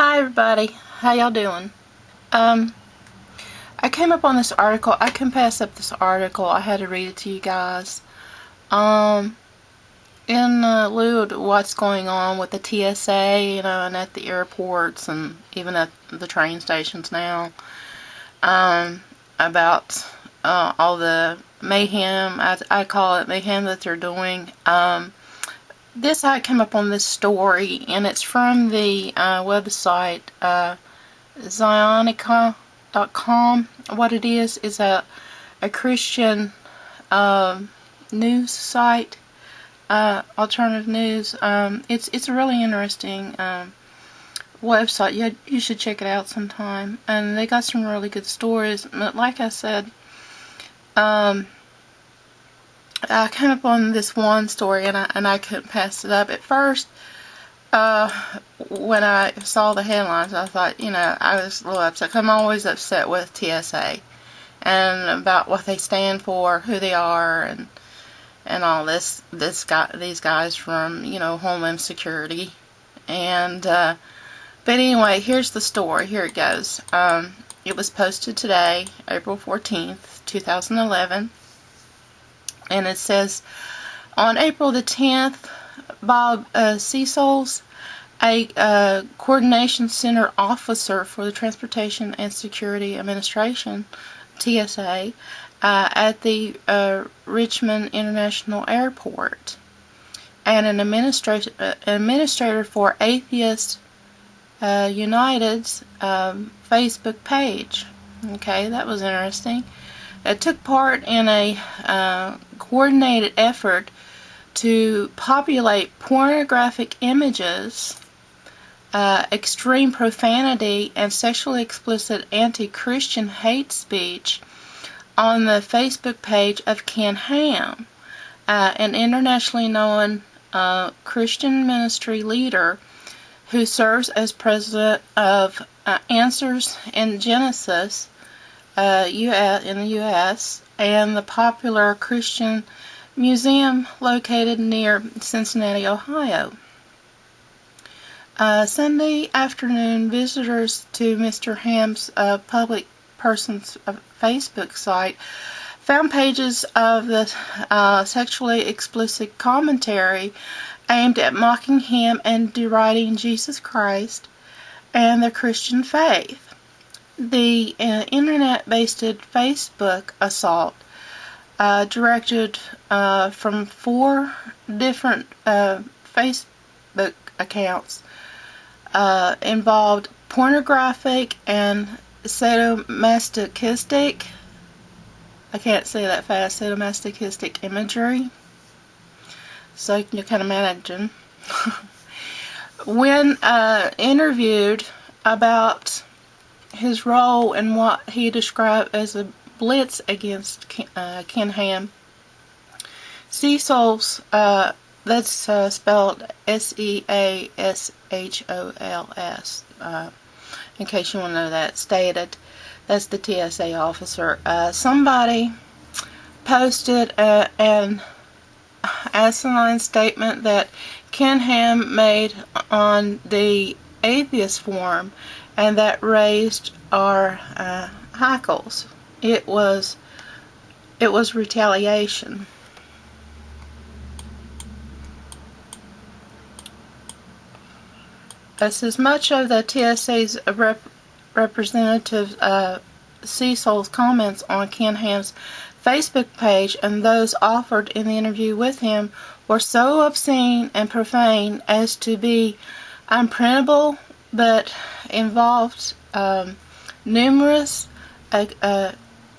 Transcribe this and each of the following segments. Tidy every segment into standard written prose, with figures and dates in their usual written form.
Hi everybody, how y'all doing? I came up on this article. I can pass up this article. I had to read it to you guys. In lieu of what's going on with the TSA, and at the airports and even at the train stations now, about all the mayhem, I call it mayhem, that they're doing. I came up on this story, and it's from the website Zionica.com. What it is a Christian news site, alternative news. It's a really interesting website. You should check it out sometime. And they got some really good stories. But like I said, I came up on this one story, and I couldn't pass it up. At first, when I saw the headlines, I thought, I was a little upset. I'm always upset with TSA and about what they stand for, who they are, and all these guys from Homeland Security. And but anyway, here's the story. Here it goes. It was posted today, April 14th, 2011. And it says, on April the 10th, Bob Cecils, a Coordination Center officer for the Transportation and Security Administration, TSA, at the Richmond International Airport, and an administrator for Atheist United's Facebook page. Okay, that was interesting. It took part in a coordinated effort to populate pornographic images, extreme profanity, and sexually explicit anti-Christian hate speech on the Facebook page of Ken Ham, an internationally known Christian ministry leader who serves as president of Answers in Genesis in the U.S., and the popular Christian museum located near Cincinnati, Ohio. Sunday afternoon, visitors to Mr. Ham's public person's Facebook site found pages of the sexually explicit commentary aimed at mocking him and deriding Jesus Christ and the Christian faith. The internet-based Facebook assault, directed from 4 different Facebook accounts, involved pornographic and sadomasochistic, I can't say that fast, sadomasochistic imagery. So you can kind of imagine. When interviewed about his role in what he described as a blitz against Ken Ham, Cecils, that's spelled Seashols, in case you want to know that, stated, that's the TSA officer. Somebody posted an asinine statement that Ken Ham made on the atheist forum, and that raised our hackles. It was retaliation. As much of the TSA's representative Cecil's comments on Ken Ham's Facebook page and those offered in the interview with him were so obscene and profane as to be unprintable, but involved numerous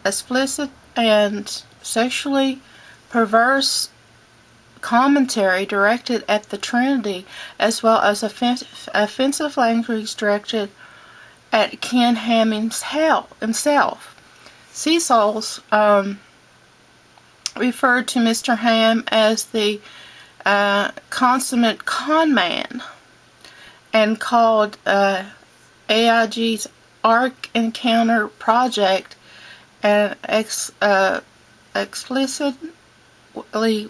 explicit and sexually perverse commentary directed at the Trinity, as well as offensive language directed at Ken Ham himself. Cecils referred to Mr. Ham as the consummate con man, and called AIG's Ark Encounter project an explicitly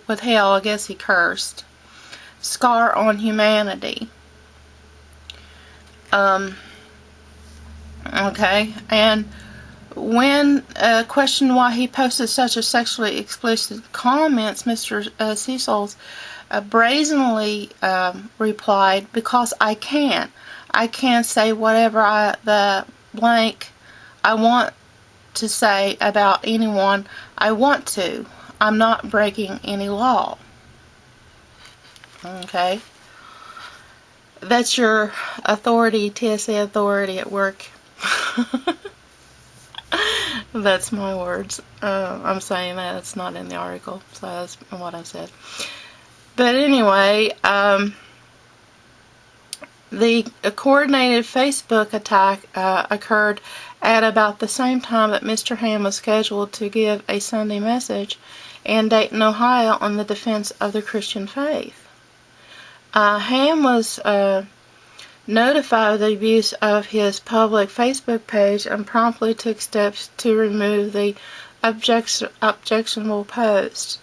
with hell, I guess he cursed, scar on humanity. Okay, and when questioned why he posted such a sexually explicit comments, Mr. Cecil brazenly replied, "Because I can. I can say whatever the blank I want to say about anyone I want to. I'm not breaking any law." Okay. That's your authority, TSA authority at work. That's my words. I'm saying that. It's not in the article, so that's what I said. But anyway, the coordinated Facebook attack occurred at about the same time that Mr. Ham was scheduled to give a Sunday message in Dayton, Ohio on the defense of the Christian faith. Ham was notified of the abuse of his public Facebook page and promptly took steps to remove the objectionable post.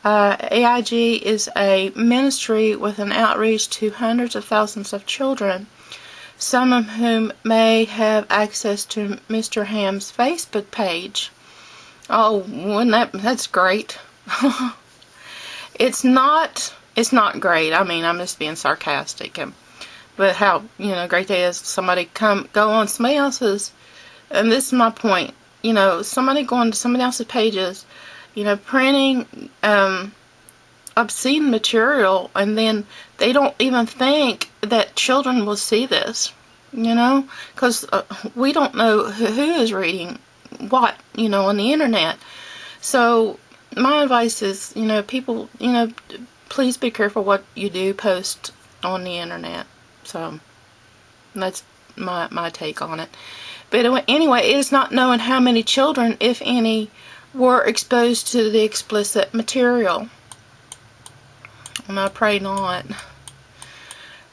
AIG is a ministry with an outreach to hundreds of thousands of children, some of whom may have access to Mr. Ham's Facebook page. Oh, that's great. It's not great. I mean, I'm just being sarcastic. But how, great it is somebody go on somebody else's, and this is my point, somebody going to somebody else's pages, printing obscene material, and then they don't even think that children will see this, because we don't know who is reading what, on the internet. So my advice is, people, please be careful what you do post on the internet. So that's my take on it. But anyway, it is not known how many children, if any, were exposed to the explicit material. And I pray not.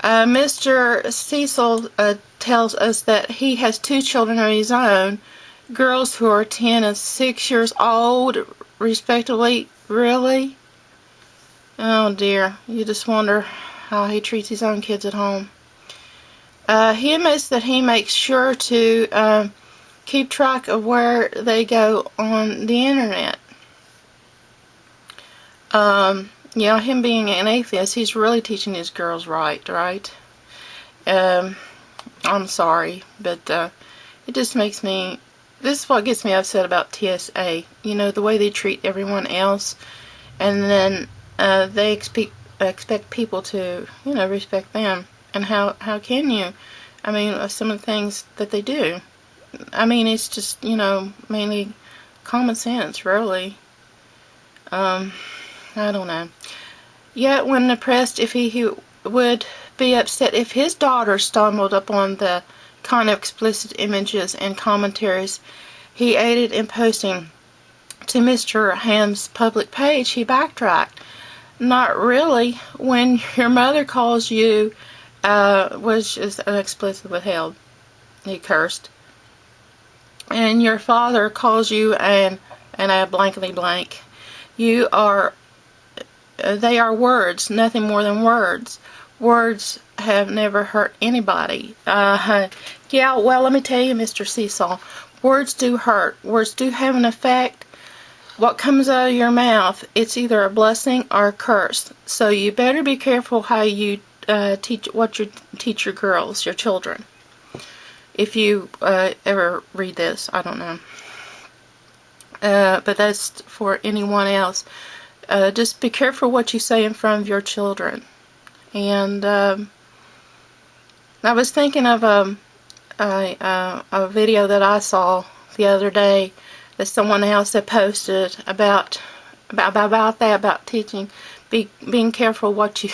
Mr. Cecil tells us that he has 2 children of his own, girls who are 10 and 6 years old, respectively. Really? Oh dear. You just wonder how he treats his own kids at home. He admits that he makes sure to keep track of where they go on the internet. Him being an atheist, he's really teaching his girls right? I'm sorry, but it just makes me, this is what gets me upset about TSA. The way they treat everyone else, and then they expect people to, respect them. And how can you? I mean, some of the things that they do. I mean, it's just, mainly common sense, really. I don't know. Yet, when pressed if he would be upset if his daughter stumbled upon the kind of explicit images and commentaries he aided in posting to Mr. Ham's public page, he backtracked. Not really. When your mother calls you, which is an explicit withheld, he cursed, and your father calls you and I blankly blank, they are words, nothing more than words. Words have never hurt anybody. Yeah, well, let me tell you, Mr. Cecil, words do hurt. Words do have an effect. What comes out of your mouth, it's either a blessing or a curse. So you better be careful how you teach your girls, your children. If you ever read this, I don't know. But that's for anyone else. Just be careful what you say in front of your children. And I was thinking of a video that I saw the other day that someone else had posted about teaching, being careful what you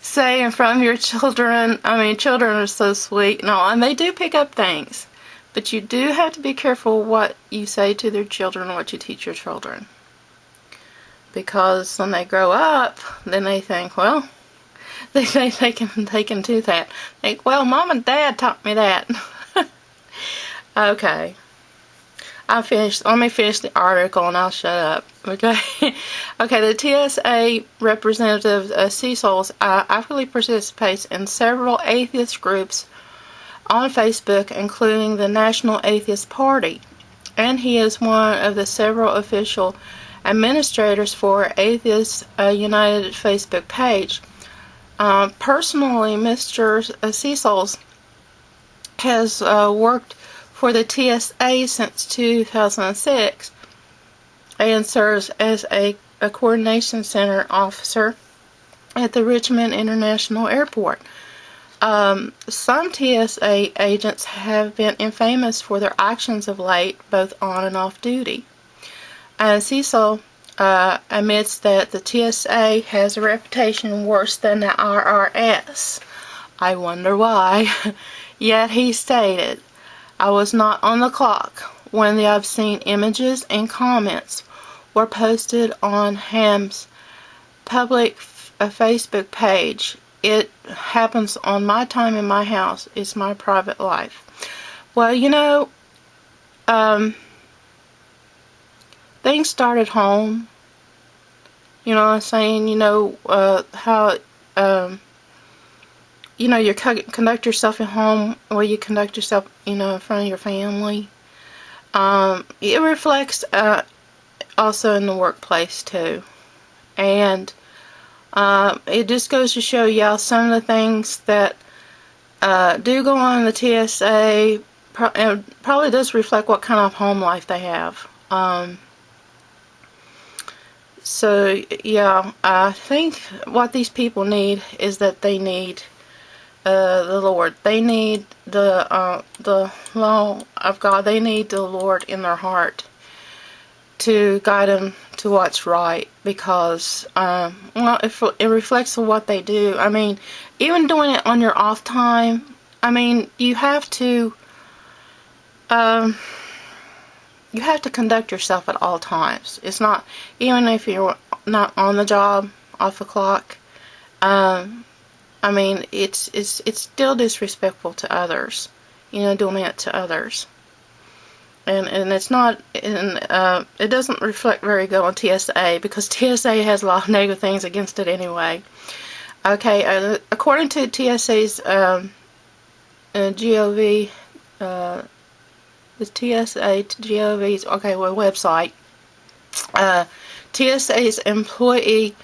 say in front of your children. I mean, children are so sweet and all, and they do pick up things, but you do have to be careful what you say to their children and what you teach your children, because when they grow up, then they think, well, they can do that. Think, well, Mom and Dad taught me that. Okay. Let me finish the article and I'll shut up. Okay. Okay, the TSA representative, Cecil, actively participates in several atheist groups on Facebook, including the National Atheist Party, and he is one of the several official administrators for Atheists United Facebook page. Personally, Mr. Cecils has worked for the TSA since 2006 and serves as a coordination center officer at the Richmond International Airport. Some TSA agents have been infamous for their actions of late, both on and off duty. And Cecil admits that the TSA has a reputation worse than the IRS. I wonder why. Yet he stated, "I was not on the clock when the obscene images and comments were posted on Ham's public Facebook page. It happens on my time in my house. It's my private life." Well, things start at home. You know what I'm saying? How you conduct yourself at home, or you conduct yourself, in front of your family. It reflects also in the workplace too. And it just goes to show y'all some of the things that do go on in the TSA probably does reflect what kind of home life they have. So yeah, I think what these people need is that they need the Lord. They need the law of God. They need the Lord in their heart to guide them to what's right, because it reflects on what they do. I mean, even doing it on your off time, I mean, you have to conduct yourself at all times. It's not, even if you're not on the job, off the clock. I mean, it's still disrespectful to others, doing it to others. And it's not, it doesn't reflect very good on TSA, because TSA has a lot of negative things against it anyway. Okay, according to TSA's GOV, the TSA GOV's website, TSA's employee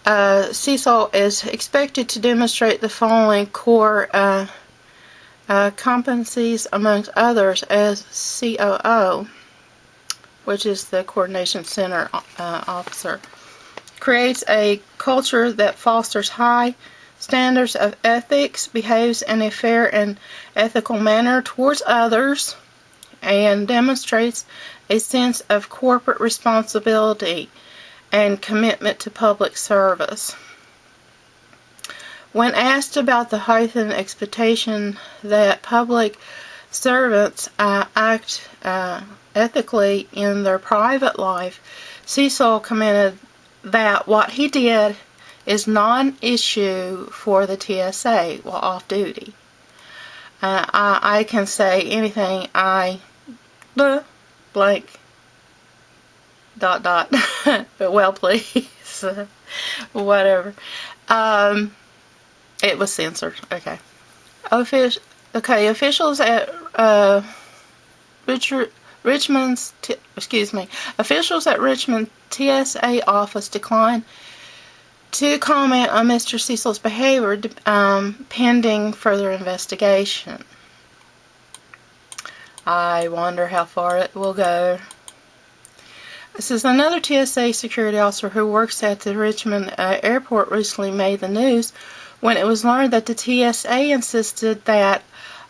Cecil is expected to demonstrate the following core competencies, amongst others, as COO, which is the Coordination Center officer. Creates a culture that fosters high standards of ethics, behaves in a fair and ethical manner towards others, and demonstrates a sense of corporate responsibility and commitment to public service. When asked about the heightened expectation that public servants act ethically in their private life, Cecil commented that what he did is non-issue for the TSA while off duty. I can say anything blank ... well, please. Whatever. It was censored. Okay. Officials at officials at Richmond TSA office declined to comment on Mr. Cecil's behavior pending further investigation. I wonder how far it will go. This is another TSA security officer who works at the Richmond airport recently made the news when it was learned that the TSA insisted that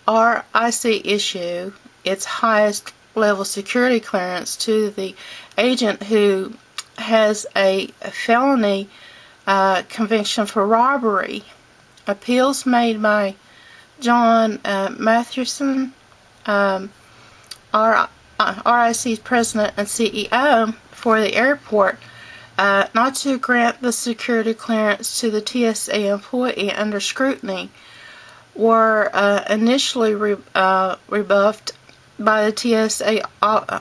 RIC issue its highest level security clearance to the agent who has a felony conviction for robbery. Appeals made by John Mathewson, RIC's president and CEO for the airport, not to grant the security clearance to the TSA employee under scrutiny, were initially rebuffed by the TSA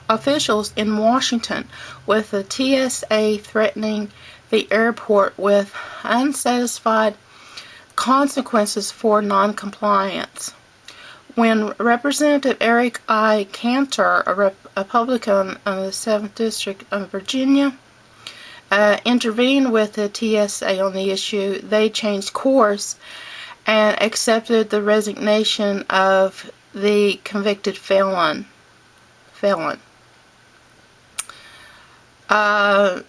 officials in Washington, with the TSA threatening the airport with unsatisfied consequences for non-compliance. when Representative Eric I. Cantor, a Republican of the 7th District of Virginia, intervened with the TSA on the issue, they changed course and accepted the resignation of the convicted felon.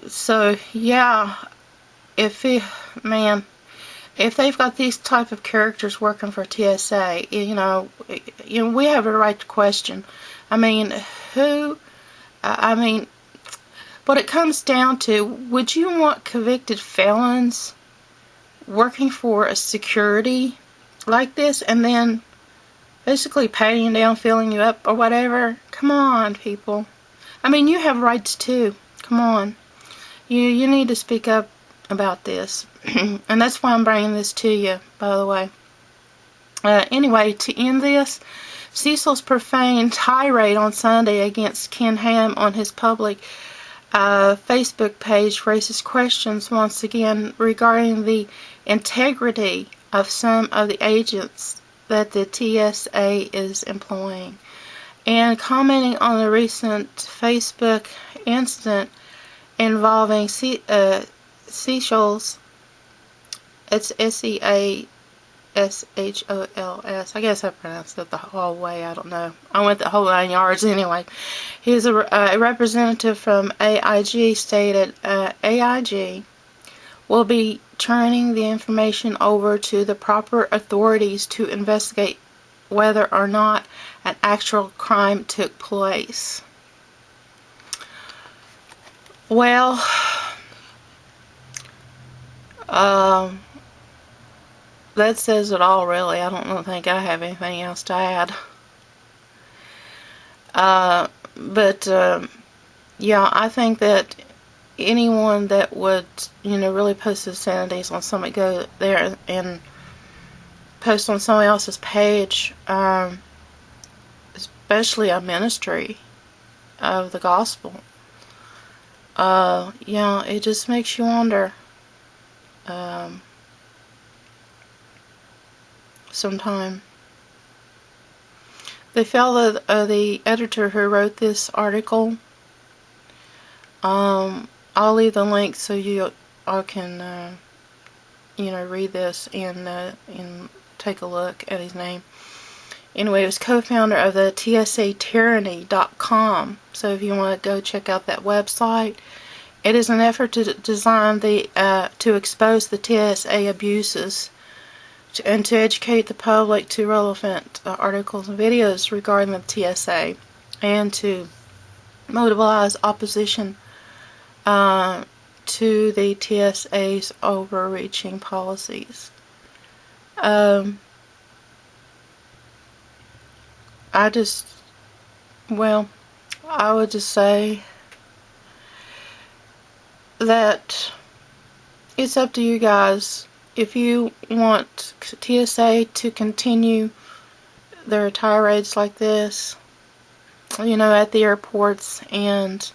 So yeah, if they've got these type of characters working for TSA, we have a right to question. I mean, what it comes down to, would you want convicted felons working for a security like this and then basically patting you down, filling you up or whatever? Come on, people. I mean, you have rights too. Come on. You need to speak up about this. And that's why I'm bringing this to you, by the way. Anyway, to end this, Cecil's profane tirade on Sunday against Ken Ham on his public Facebook page raises questions once again regarding the integrity of some of the agents that the TSA is employing. And commenting on the recent Facebook incident involving Seychelles, it's Seasholls. I guess I pronounced it the whole way. I don't know. I went the whole 9 yards anyway. He's a representative from AIG stated AIG will be turning the information over to the proper authorities to investigate whether or not an actual crime took place. Well, that says it all, really. I don't think I have anything else to add. Yeah, I think that anyone that would, really post his sanities on somebody, go there and post on somebody else's page, especially a ministry of the gospel, it just makes you wonder. Sometime. The fellow, the editor who wrote this article, I'll leave the link so you all can, read this and take a look at his name. Anyway, he was co-founder of the TSA Tyranny.com. So if you want to go check out that website, it is an effort to to expose the TSA abuses and to educate the public to relevant articles and videos regarding the TSA, and to mobilize opposition to the TSA's overreaching policies. I would just say that it's up to you guys. If you want TSA to continue their tirades like this, at the airports, and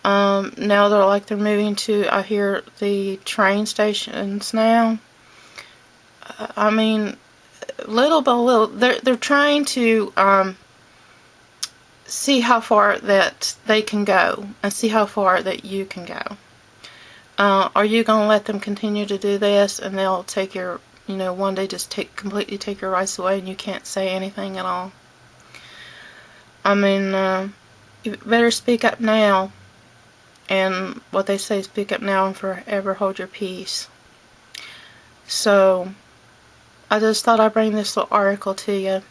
now they're moving to, I hear, the train stations now. I mean, little by little, they're trying to see how far that they can go and see how far that you can go. Are you going to let them continue to do this, and they'll take your, one day just completely take your rights away and you can't say anything at all? I mean, you better speak up now. And what they say, speak up now and forever hold your peace. So, I just thought I'd bring this little article to you.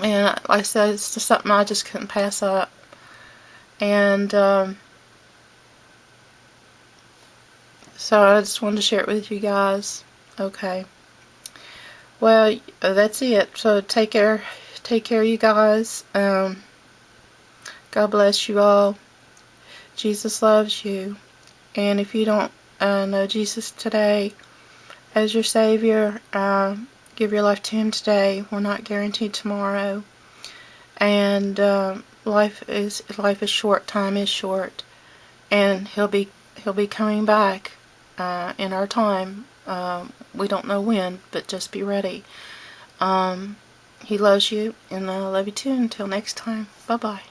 And like I said, it's just something I just couldn't pass up. And, so I just wanted to share it with you guys. Okay. Well, that's it. So take care. Take care, you guys. God bless you all. Jesus loves you. And if you don't know Jesus today as your Savior, give your life to Him today. We're not guaranteed tomorrow. And life is short. Time is short. And He'll be coming back. In our time. We don't know when, but just be ready. He loves you, and I love you too. Until next time, bye-bye.